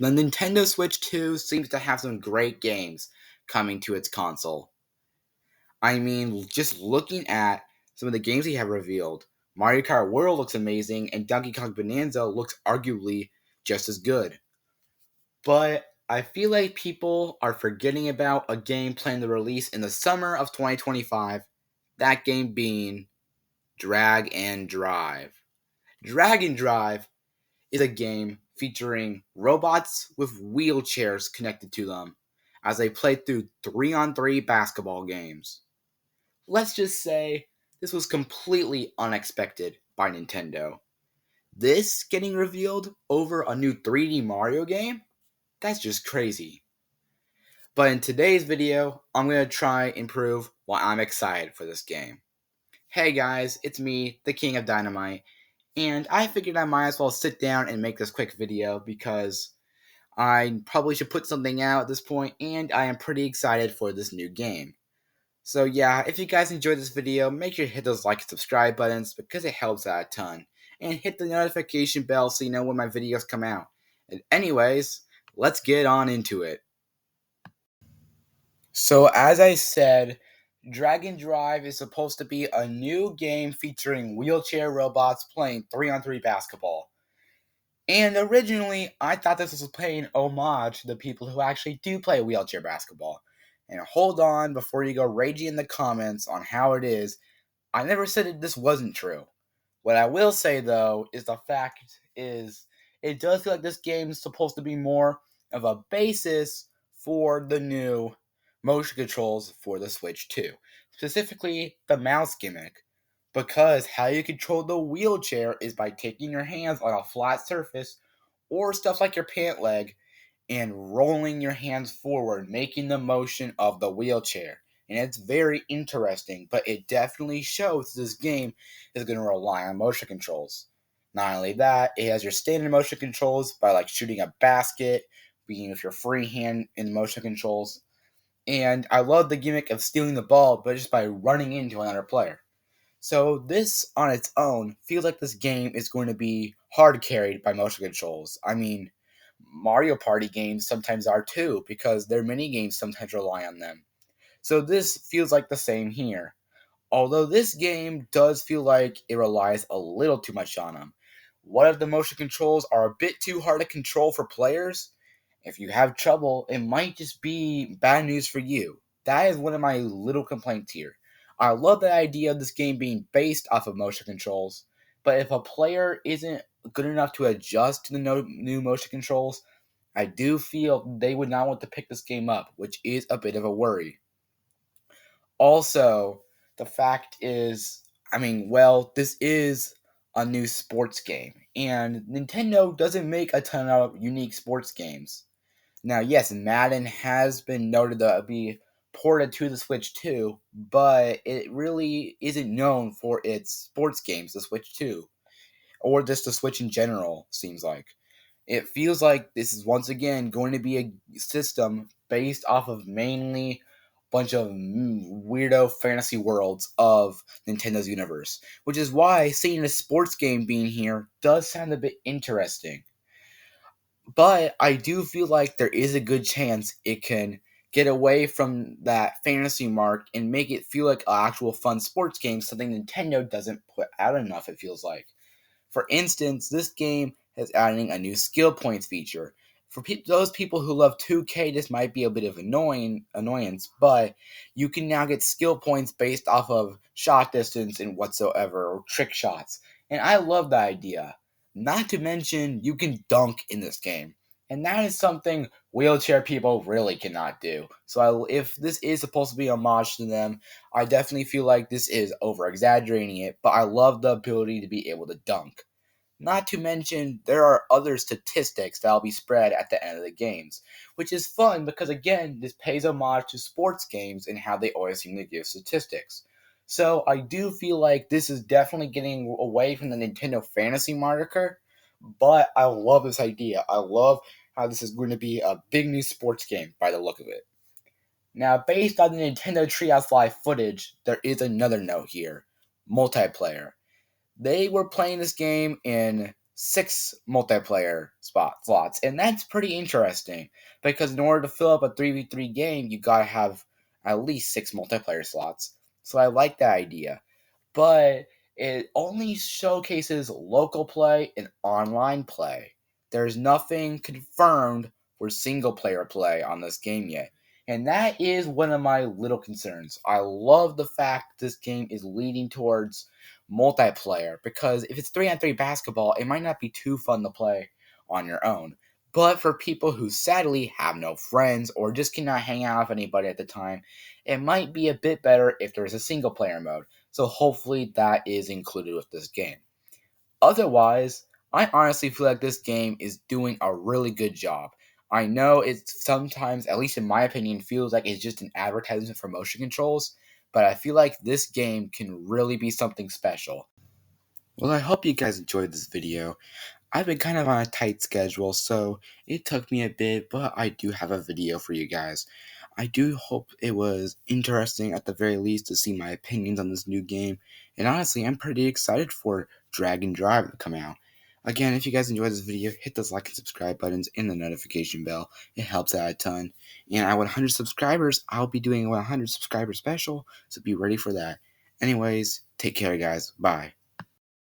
The Nintendo Switch 2 seems to have some great games coming to its console. I mean, just looking at some of the games they have revealed, Mario Kart World looks amazing, and Donkey Kong Bonanza looks arguably just as good. But I feel like people are forgetting about a game planned to release in the summer of 2025, that game being Drag and Drive. Drag and Drive is a game featuring robots with wheelchairs connected to them as they play through 3-on-3 basketball games. Let's just say this was completely unexpected by Nintendo. This getting revealed over a new 3D Mario game? That's just crazy. But in today's video, I'm going to try and prove why I'm excited for this game. Hey guys, it's me, the King of Dynamite, and I figured I might as well sit down and make this quick video because I probably should put something out at this point, and I am pretty excited for this new game. So yeah, if you guys enjoyed this video, make sure to hit those like and subscribe buttons because it helps out a ton. And hit the notification bell so you know when my videos come out. And anyways, let's get on into it. So as I said, Dragon Drive is supposed to be a new game featuring wheelchair robots playing 3-on-3 basketball. And originally, I thought this was paying homage to the people who actually do play wheelchair basketball. And hold on before you go raging in the comments on how it is. I never said this wasn't true. What I will say, though, is the fact is it does feel like this game is supposed to be more of a basis for the new motion controls for the Switch 2. Specifically, the mouse gimmick. Because how you control the wheelchair is by taking your hands on a flat surface or stuff like your pant leg and rolling your hands forward, making the motion of the wheelchair. And it's very interesting, but it definitely shows this game is going to rely on motion controls. Not only that, it has your standard motion controls by like shooting a basket, being with your free hand in motion controls. And I love the gimmick of stealing the ball, but just by running into another player. So this on its own feels like this game is going to be hard carried by motion controls. I mean, Mario Party games sometimes are too, because their mini games sometimes rely on them. So this feels like the same here. Although this game does feel like it relies a little too much on them. What if the motion controls are a bit too hard to control for players? If you have trouble, it might just be bad news for you. That is one of my little complaints here. I love the idea of this game being based off of motion controls, but if a player isn't good enough to adjust to the new motion controls, I do feel they would not want to pick this game up, which is a bit of a worry. Also, the fact is, this is a new sports game, and Nintendo doesn't make a ton of unique sports games. Now, yes, Madden has been noted to be ported to the Switch 2, but it really isn't known for its sports games, the Switch 2, or just the Switch in general, seems like. It feels like this is once again going to be a system based off of mainly a bunch of weirdo fantasy worlds of Nintendo's universe, which is why seeing a sports game being here does sound a bit interesting. But I do feel like there is a good chance it can get away from that fantasy mark and make it feel like an actual fun sports game, something Nintendo doesn't put out enough, it feels like. For instance, this game is adding a new skill points feature. For those people who love 2K, this might be a bit of annoyance, but you can now get skill points based off of shot distance and whatsoever, or trick shots. And I love the idea. Not to mention, you can dunk in this game. And that is something wheelchair people really cannot do. So if this is supposed to be a homage to them, I definitely feel like this is over-exaggerating it, but I love the ability to be able to dunk. Not to mention, there are other statistics that will be spread at the end of the games, which is fun because, again, this pays homage to sports games and how they always seem to give statistics. So I do feel like this is definitely getting away from the Nintendo Fantasy moniker, but I love this idea. I love how this is going to be a big new sports game by the look of it. Now, based on the Nintendo Treehouse Live footage, there is another note here. Multiplayer. They were playing this game in 6 multiplayer slots, and that's pretty interesting because in order to fill up a 3v3 game, you gotta have at least 6 multiplayer slots. So I like that idea, but it only showcases local play and online play. There's nothing confirmed for single player play on this game yet. And that is one of my little concerns. I love the fact this game is leading towards multiplayer because if it's 3-on-3 basketball, it might not be too fun to play on your own. But for people who sadly have no friends or just cannot hang out with anybody at the time, it might be a bit better if there's a single player mode. So hopefully that is included with this game. Otherwise, I honestly feel like this game is doing a really good job. I know it sometimes, at least in my opinion, feels like it's just an advertisement for motion controls, but I feel like this game can really be something special. Well, I hope you guys enjoyed this video. I've been kind of on a tight schedule, so it took me a bit, but I do have a video for you guys. I do hope it was interesting at the very least to see my opinions on this new game, and honestly, I'm pretty excited for Drag and Drive to come out. Again, if you guys enjoyed this video, hit those like and subscribe buttons and the notification bell. It helps out a ton. And at 100 subscribers, I'll be doing a 100 subscriber special, so be ready for that. Anyways, take care, guys. Bye.